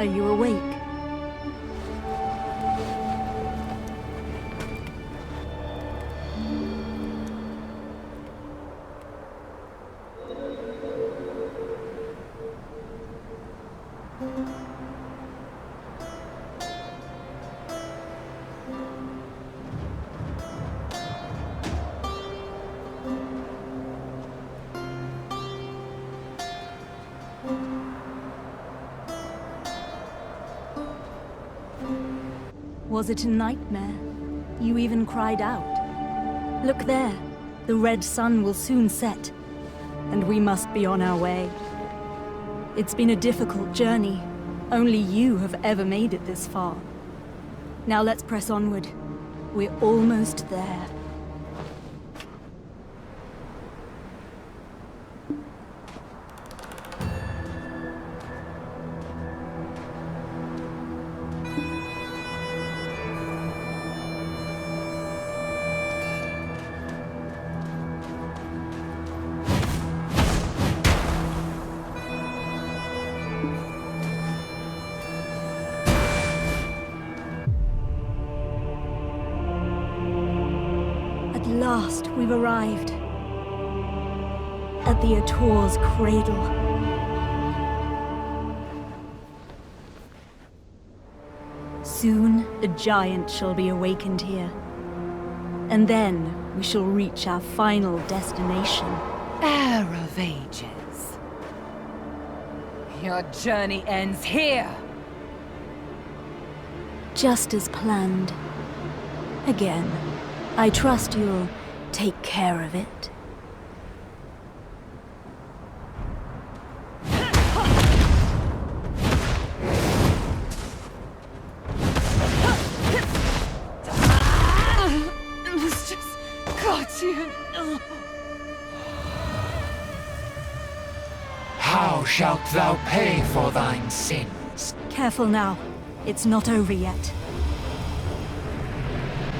Are you awake? Was it a nightmare? You even cried out. Look there. The red sun will soon set, and we must be on our way. It's been a difficult journey. Only you have ever made it this far. Now let's press onward. We're almost there. At last, we've arrived. At the Ator's cradle. Soon, a giant shall be awakened here. And then, we shall reach our final destination. Heir of Ages. Your journey ends here! Just as planned. Again. I trust you'll take care of it. It's just got you. How shalt thou pay for thine sins? Careful now. It's not over yet.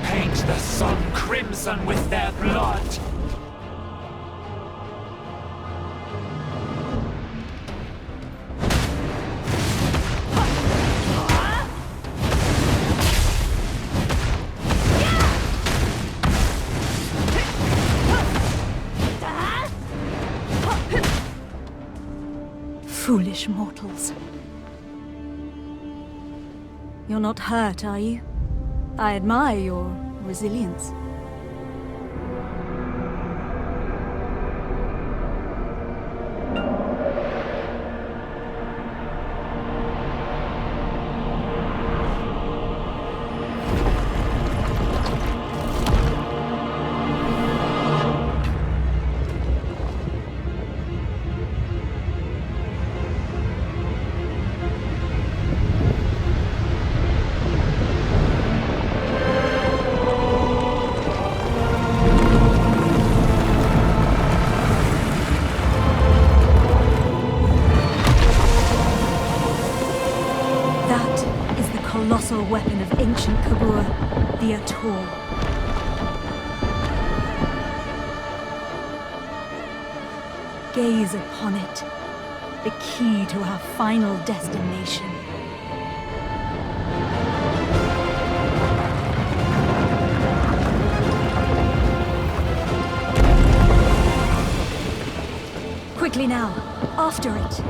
Paint the sun crimson with their blood! Foolish mortals. You're not hurt, are you? I admire your resilience. Colossal weapon of ancient Kabur, the Ator. Gaze upon it, the key to our final destination. Quickly now, after it.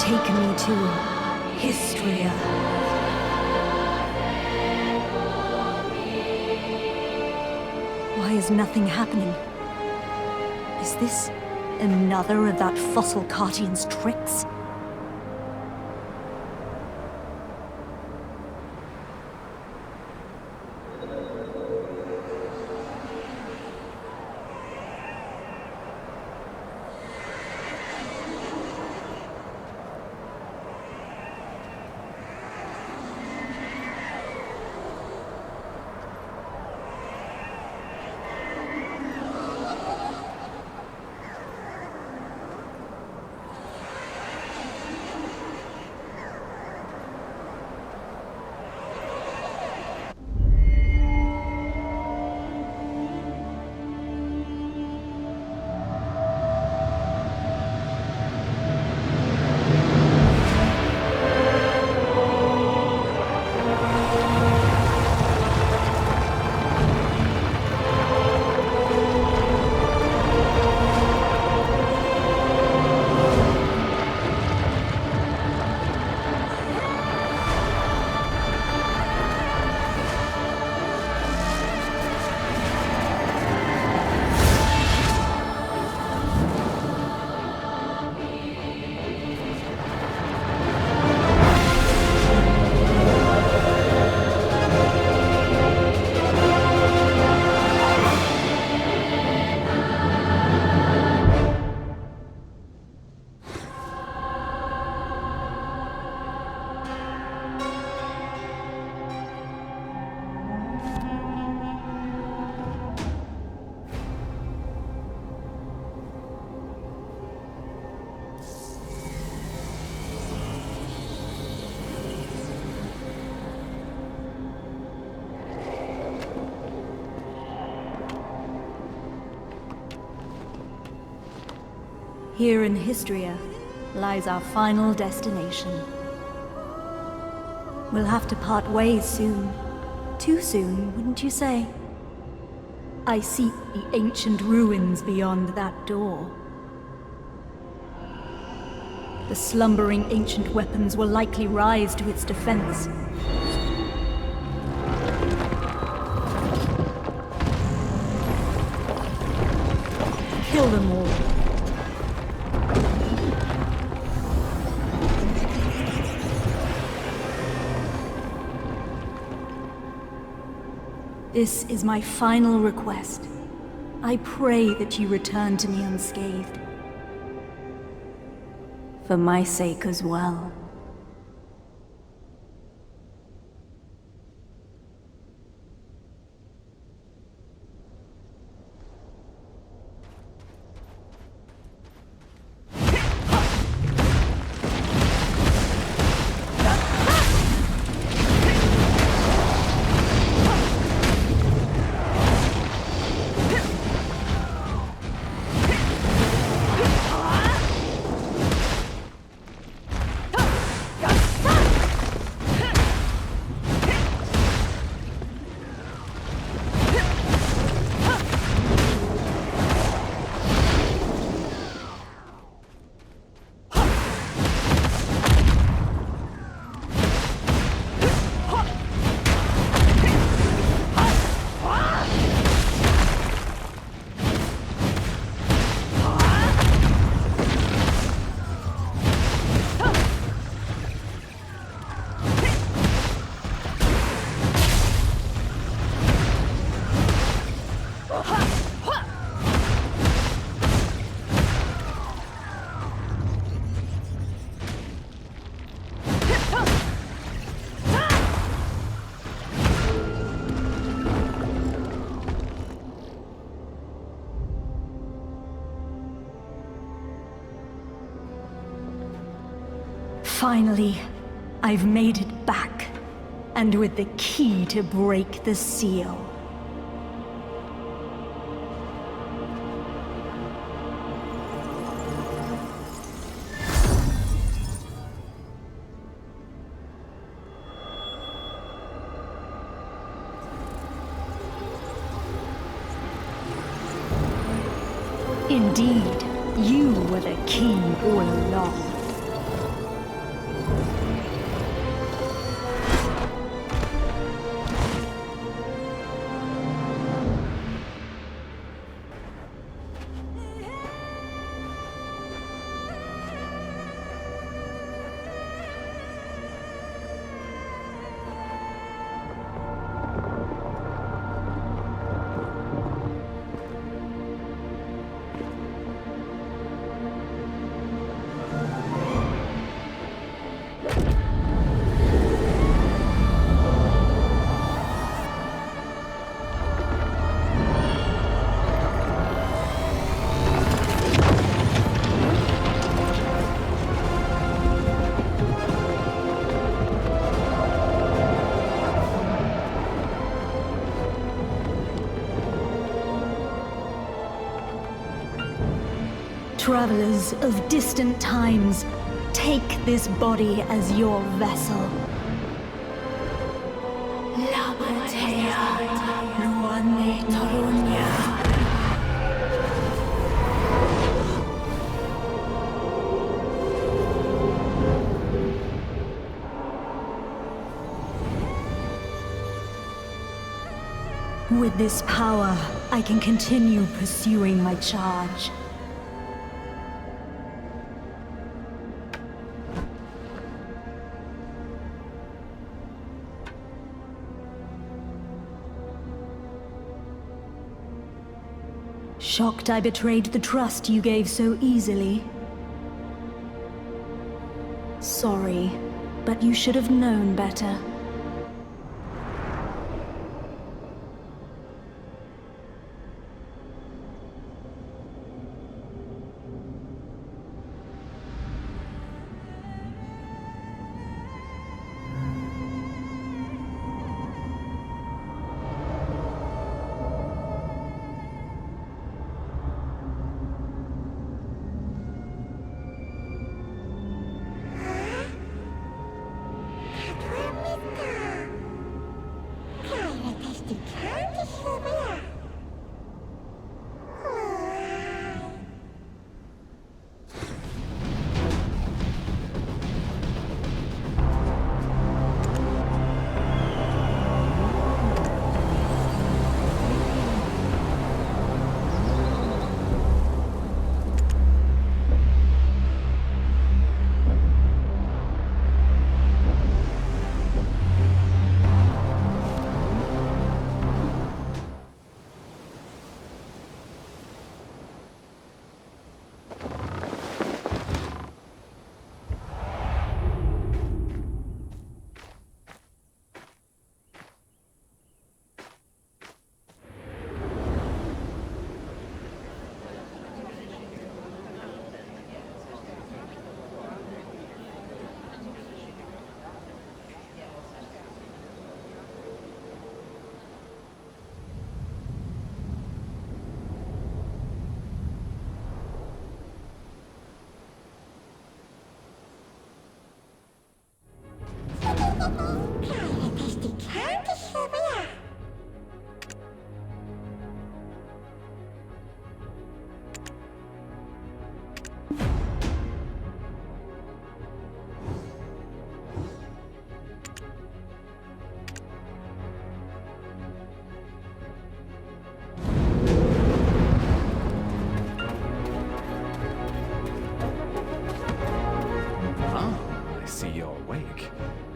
Take me to Histria. Why is nothing happening? Is this another of that fossil Cartian's tricks? Here in Histria lies our final destination. We'll have to part ways soon. Too soon, wouldn't you say? I seek the ancient ruins beyond that door. The slumbering ancient weapons will likely rise to its defense. Kill them all. This is my final request. I pray that you return to me unscathed. For my sake as well. Finally, I've made it back, and with the key to break the seal. Indeed, you were the key all along. Travelers of distant times, take this body as your vessel. With this power, I can continue pursuing my charge. Shocked I betrayed the trust you gave so easily. Sorry, but you should have known better.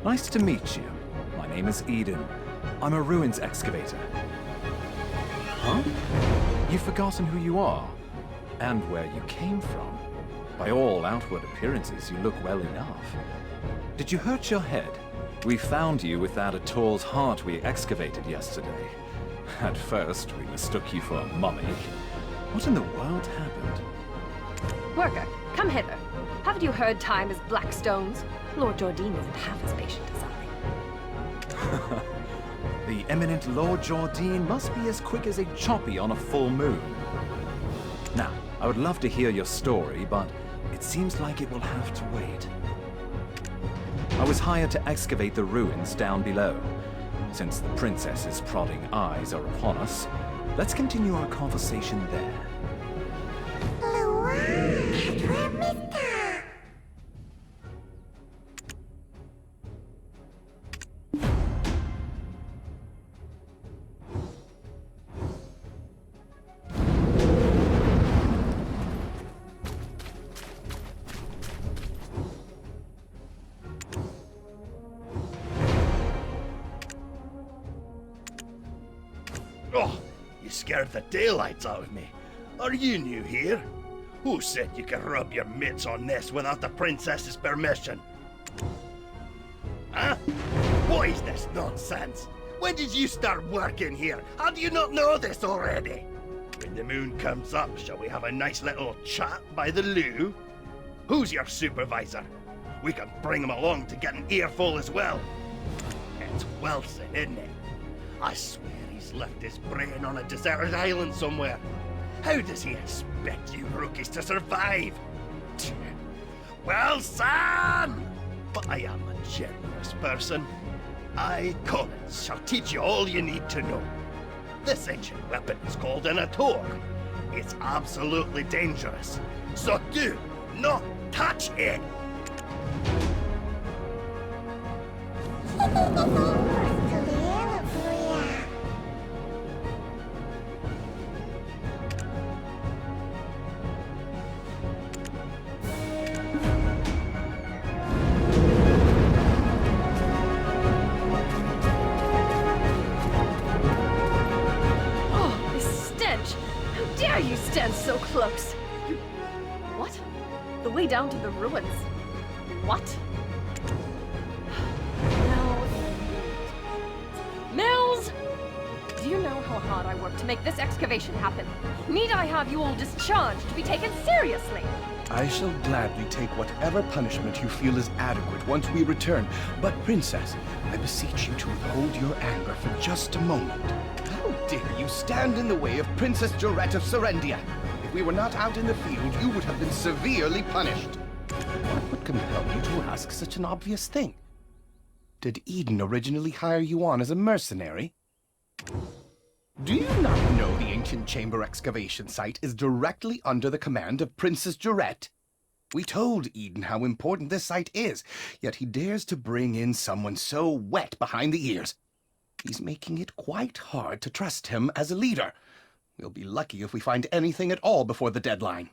Nice to meet you. My name is Eden. I'm a ruins excavator. Huh? You've forgotten who you are, and where you came from. By all outward appearances, you look well enough. Did you hurt your head? We found you without a Tor's heart we excavated yesterday. At first, we mistook you for a mummy. What in the world happened? Worker, come hither. Haven't you heard time is black stones? Lord Jordine isn't half as patient as I. The eminent Lord Jordine must be as quick as a choppy on a full moon. Now, I would love to hear your story, but it seems like it will have to wait. I was hired to excavate the ruins down below. Since the princess's prodding eyes are upon us, let's continue our conversation there. Oh, you scared the daylights out of me. Are you new here? Who said you could rub your mitts on this without the princess's permission? Huh? What is this nonsense? When did you start working here? How do you not know this already? When the moon comes up, shall we have a nice little chat by the loo? Who's your supervisor? We can bring him along to get an earful as well. It's Wilson, isn't it? I swear he's left his brain on a deserted island somewhere. How does he expect you rookies to survive? Well, Sam! But I am a generous person. I, Collins, shall teach you all you need to know. This ancient weapon is called an ator. It's absolutely dangerous, so do not touch it! Oh, this stench! How dare you stand so close? You... What? The way down to the ruins? What? No. Mills! Do you know how hard I worked to make this excavation happen? Need I have you all discharged to be taken seriously? I shall gladly take whatever punishment you feel is adequate once we return. But, Princess, I beseech you to withhold your anger for just a moment. How dare you stand in the way of Princess Jarette of Serendia? If we were not out in the field, you would have been severely punished. What would compel you to ask such an obvious thing? Did Eden originally hire you on as a mercenary? Do you not know the ancient chamber excavation site is directly under the command of Princess Jarette? We told Eden how important this site is, yet he dares to bring in someone so wet behind the ears. He's making it quite hard to trust him as a leader. We'll be lucky if we find anything at all before the deadline.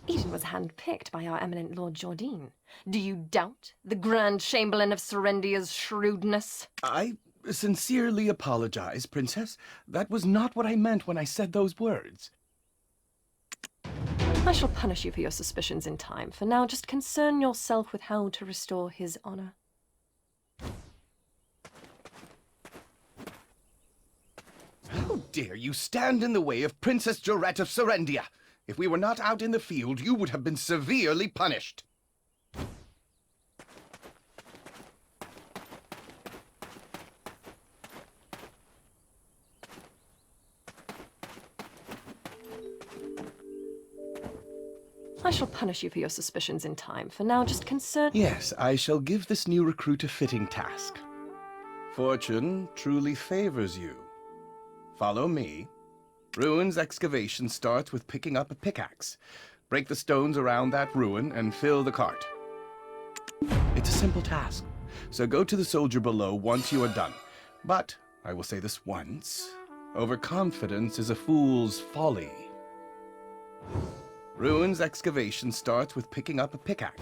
Eden was handpicked by our eminent Lord Jordine. Do you doubt the Grand Chamberlain of Serendia's shrewdness? I sincerely apologize, Princess. That was not what I meant when I said those words. I shall punish you for your suspicions in time. For now, just concern yourself with how to restore his honor. How dare you stand in the way of Princess Jarette of Serendia? If we were not out in the field, you would have been severely punished. I shall punish you for your suspicions in time. For now, just concern... Yes, I shall give this new recruit a fitting task. Fortune truly favors you. Follow me. Ruins excavation starts with picking up a pickaxe. Break the stones around that ruin and fill the cart. It's a simple task, so go to the soldier below once you are done. But, I will say this once, overconfidence is a fool's folly. Ruins excavation starts with picking up a pickaxe.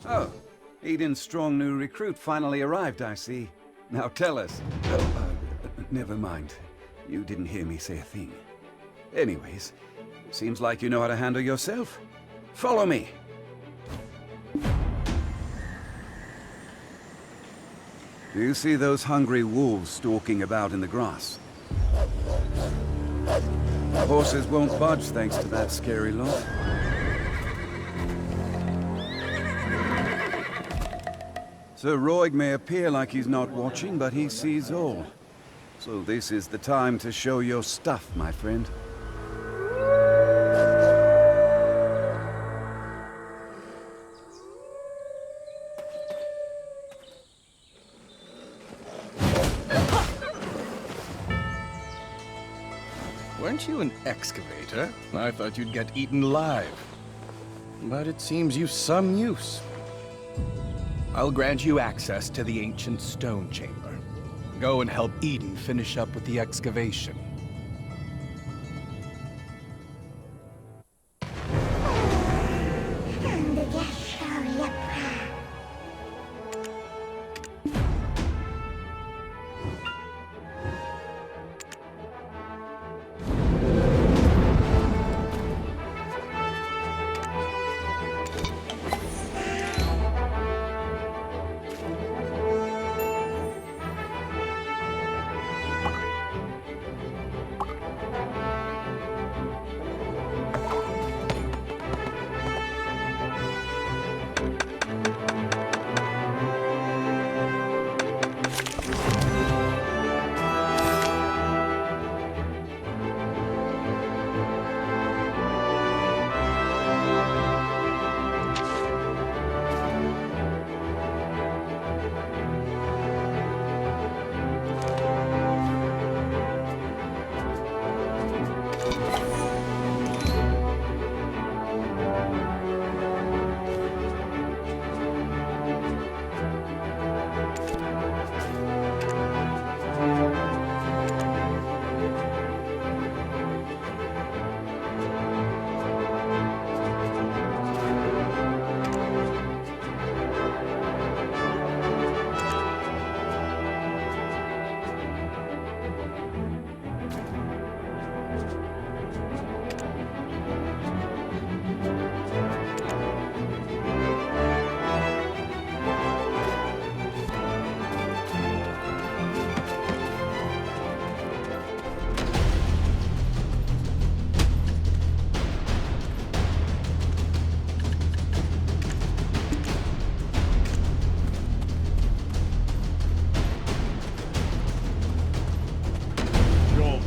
Oh, Eden's strong new recruit finally arrived, I see. Now tell us. Never mind. You didn't hear me say a thing. Anyways, seems like you know how to handle yourself. Follow me. Do you see those hungry wolves stalking about in the grass? Horses won't budge thanks to that scary lot. Sir Roig may appear like he's not watching, but he sees all. So this is the time to show your stuff, my friend. Weren't you an excavator? I thought you'd get eaten alive. But it seems you've some use. I'll grant you access to the ancient stone chamber. Go and help Eden finish up with the excavation.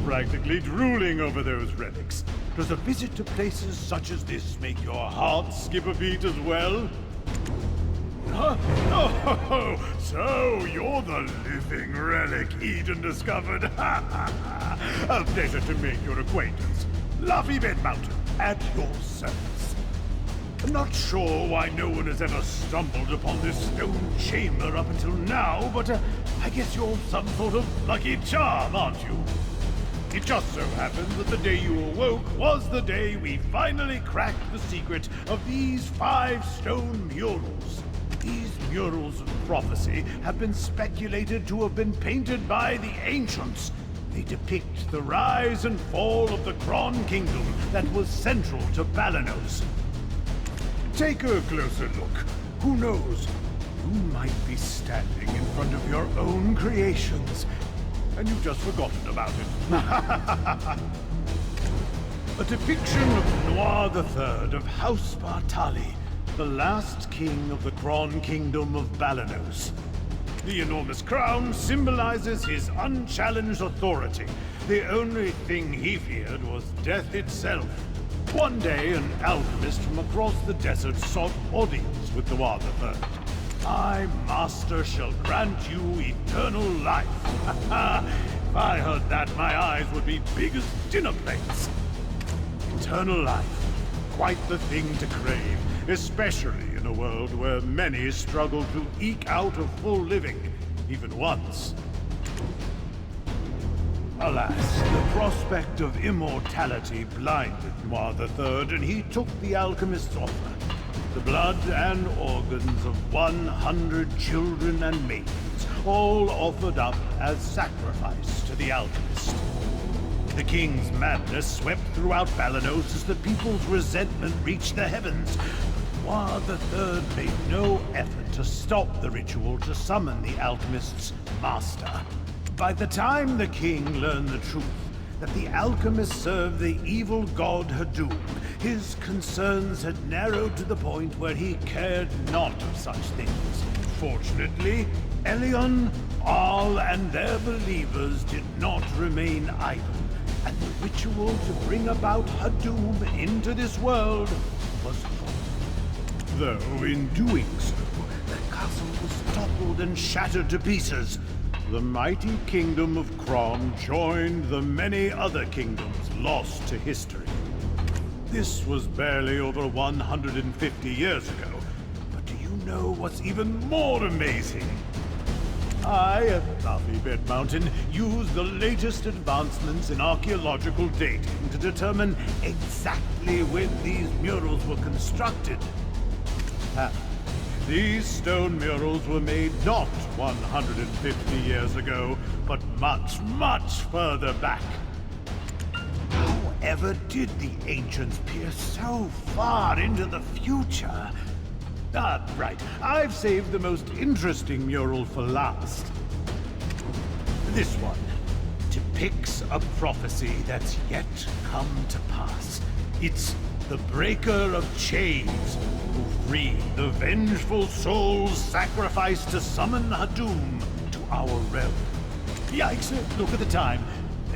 Practically drooling over those relics. Does a visit to places such as this make your heart skip a beat as well? Huh? Oh, so you're the living relic Eden discovered. A pleasure to make your acquaintance. Luffy Bed Mountain, at your service. I'm not sure why no one has ever stumbled upon this stone chamber up until now, but I guess you're some sort of lucky charm, aren't you? It just so happens that the day you awoke was the day we finally cracked the secret of these 5 stone murals. These murals of prophecy have been speculated to have been painted by the ancients. They depict the rise and fall of the Kron Kingdom that was central to Balanos. Take a closer look. Who knows? You might be standing in front of your own creations, and you've just forgotten about it. A depiction of Noir III of House Bartali, the last king of the Kron Kingdom of Balanos. The enormous crown symbolizes his unchallenged authority. The only thing he feared was death itself. One day, an alchemist from across the desert sought audience with Noir III. My master shall grant you eternal life. If I heard that, my eyes would be big as dinner plates. Eternal life. Quite the thing to crave, especially in a world where many struggle to eke out a full living, even once. Alas, the prospect of immortality blinded Noir III, and he took the alchemist's offer. the blood and organs of 100 children and maidens, all offered up as sacrifice to the alchemist. The king's madness swept throughout Balanos as the people's resentment reached the heavens. War the Third made no effort to stop the ritual to summon the alchemist's master. By the time the king learned the truth, that the alchemist served the evil god Hadum, his concerns had narrowed to the point where he cared not of such things. Fortunately, Elion, Al, and their believers did not remain idle, and the ritual to bring about Hadum into this world was fought. Though in doing so, the castle was toppled and shattered to pieces. The mighty kingdom of Kron joined the many other kingdoms lost to history. This was barely over 150 years ago, but do you know what's even more amazing? I, at Bed Mountain, used the latest advancements in archaeological dating to determine exactly when these murals were constructed. These stone murals were made not 150 years ago, but much, much further back. However did the ancients peer so far into the future? Right. I've saved the most interesting mural for last. This one depicts a prophecy that's yet come to pass. It's the Breaker of Chains, who freed the vengeful souls sacrificed to summon Hadum to our realm. Yikes, look at the time.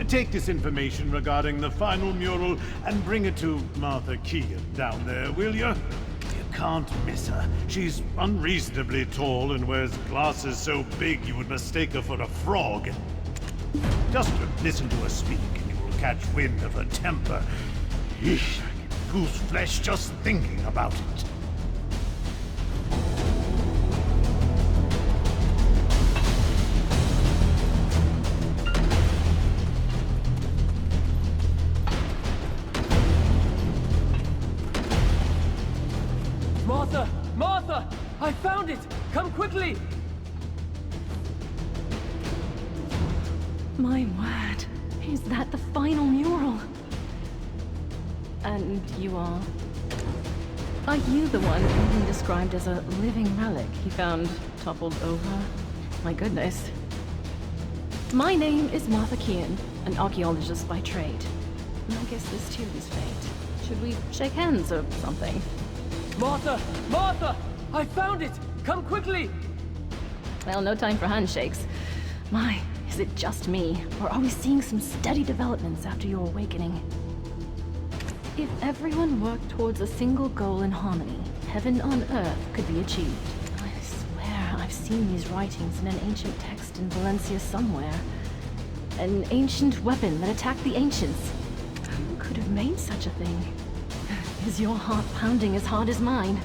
Take this information regarding the final mural and bring it to Martha Keegan down there, will you? You can't miss her. She's unreasonably tall and wears glasses so big you would mistake her for a frog. Just listen to her speak and you will catch wind of her temper. Eesh, I get goose flesh just thinking about it. Martha! Martha! I found it! Come quickly! My word. Is that the final mural? And you are? Are you the one being described as a living relic he found toppled over? My goodness. My name is Martha Kean, an archaeologist by trade. I guess this too is fate. Should we shake hands or something? Martha! Martha! I found it! Come quickly! Well, no time for handshakes. My, is it just me? Or are we seeing some steady developments after your awakening? If everyone worked towards a single goal in harmony, heaven on earth could be achieved. I swear I've seen these writings in an ancient text in Valencia somewhere. An ancient weapon that attacked the ancients. Who could have made such a thing? Is your heart pounding as hard as mine?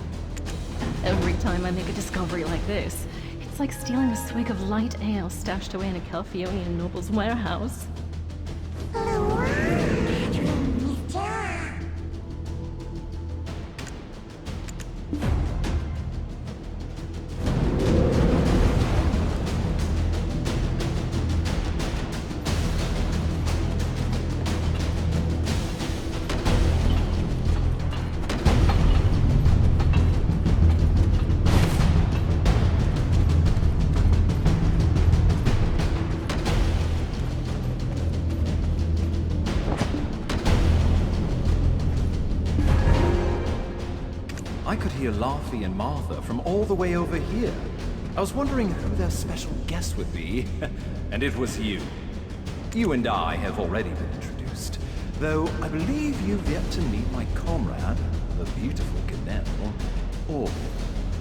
Every time I make a discovery like this, it's like stealing a swig of light ale stashed away in a Calphionian noble's warehouse. I could hear Laffy and Martha from all the way over here. I was wondering who their special guest would be, and it was you. You and I have already been introduced, though I believe you've yet to meet my comrade, the beautiful Ganelle, or...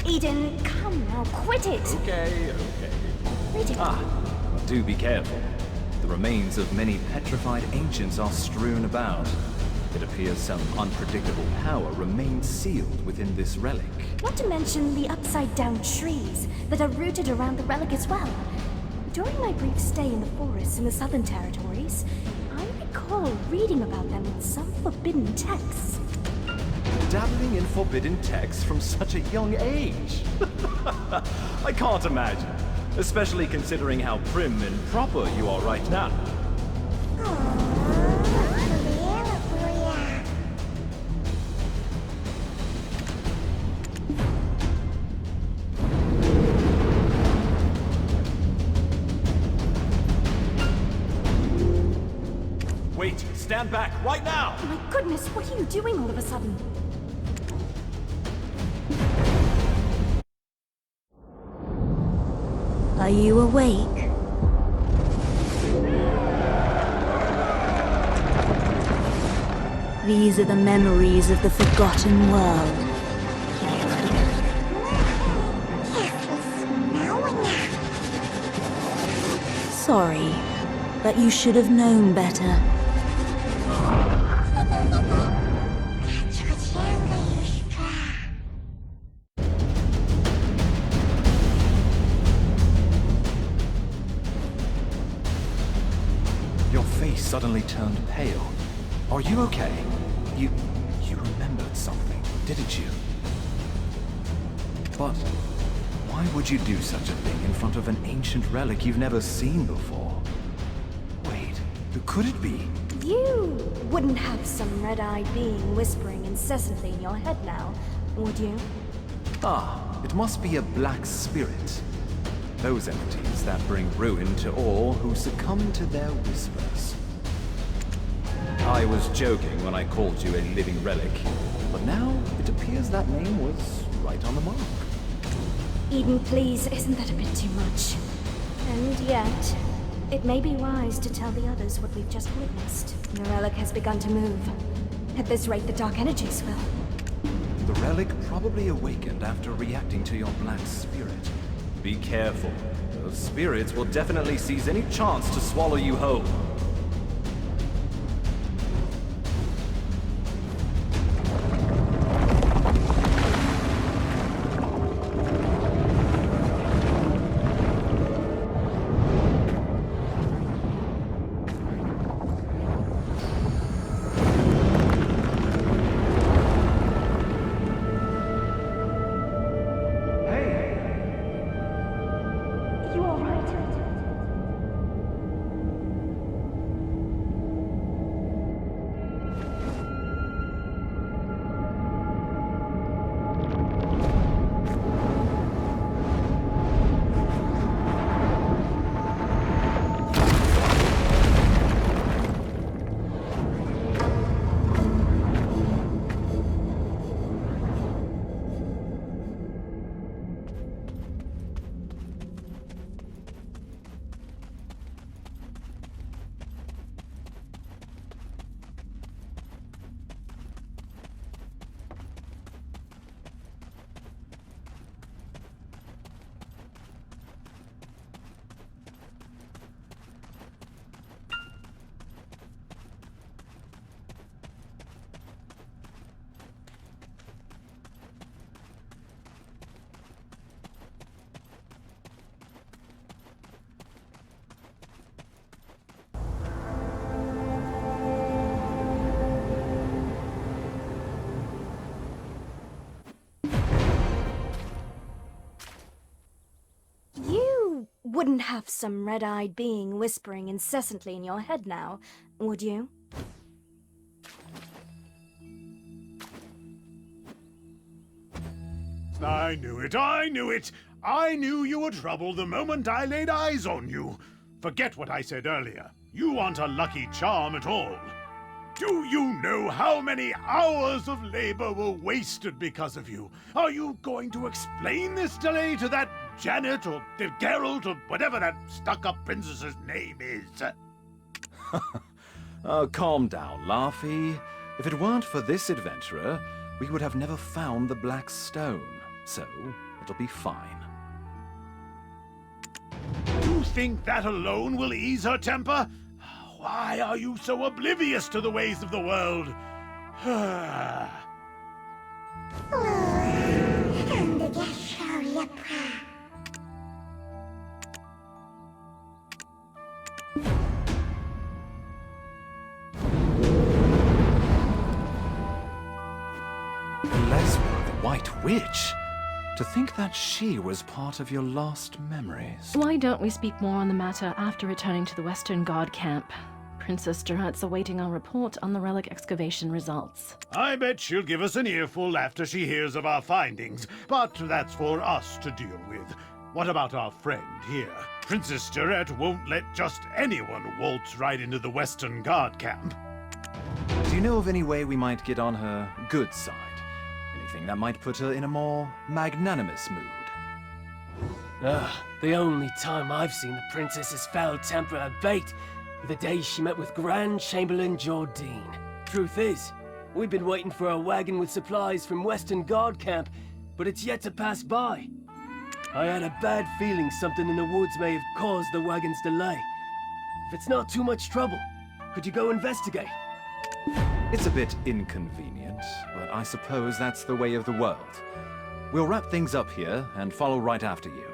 Eden, come now, quit it! Okay. Read it. But do be careful. The remains of many petrified ancients are strewn about. It appears some unpredictable power remains sealed within this relic. Not to mention the upside-down trees that are rooted around the relic as well. During my brief stay in the forests in the Southern Territories, I recall reading about them in some forbidden texts. dabbling in forbidden texts from such a young age. I can't imagine, especially considering how prim and proper you are right now. Wait, stand back right now! Oh my goodness, what are you doing all of a sudden? Are you awake? These are the memories of the forgotten world. Sorry, but you should have known better. Your face suddenly turned pale. Are you okay? You remembered something, didn't you? But why would you do such a thing in front of an ancient relic you've never seen before? Wait, who could it be? You wouldn't have some red-eyed being whispering incessantly in your head now, would you? Ah, it must be a black spirit. Those entities that bring ruin to all who succumb to their whispers. I was joking when I called you a living relic, but now it appears that name was right on the mark. Eden, please, isn't that a bit too much? And yet, it may be wise to tell the others what we've just witnessed. The relic has begun to move. At this rate, the dark energies will. The relic probably awakened after reacting to your black spirit. Be careful. Those spirits will definitely seize any chance to swallow you whole. Wouldn't have some red-eyed being whispering incessantly in your head now, would you? I knew it, I knew it! I knew you were trouble the moment I laid eyes on you. Forget what I said earlier. You aren't a lucky charm at all. Do you know how many hours of labor were wasted because of you? Are you going to explain this delay to that Janet or Geralt or whatever that stuck-up princess's name is? Calm down, Laffy. If it weren't for this adventurer, we would have never found the Black Stone. So, it'll be fine. You think that alone will ease her temper? Why are you so oblivious to the ways of the world? White Witch? To think that she was part of your lost memories. Why don't we speak more on the matter after returning to the Western God camp? Princess Durat's awaiting our report on the relic excavation results. I bet she'll give us an earful after she hears of our findings, but that's for us to deal with. What about our friend here? Princess Durat won't let just anyone waltz right into the Western Guard camp. Do you know of any way we might get on her good side? Anything that might put her in a more magnanimous mood? The only time I've seen the princess's foul temper abate were the day she met with Grand Chamberlain Jordine. Truth is, we've been waiting for a wagon with supplies from Western Guard camp, but it's yet to pass by. I had a bad feeling something in the woods may have caused the wagon's delay. If it's not too much trouble, could you go investigate? It's a bit inconvenient, but I suppose that's the way of the world. We'll wrap things up here and follow right after you.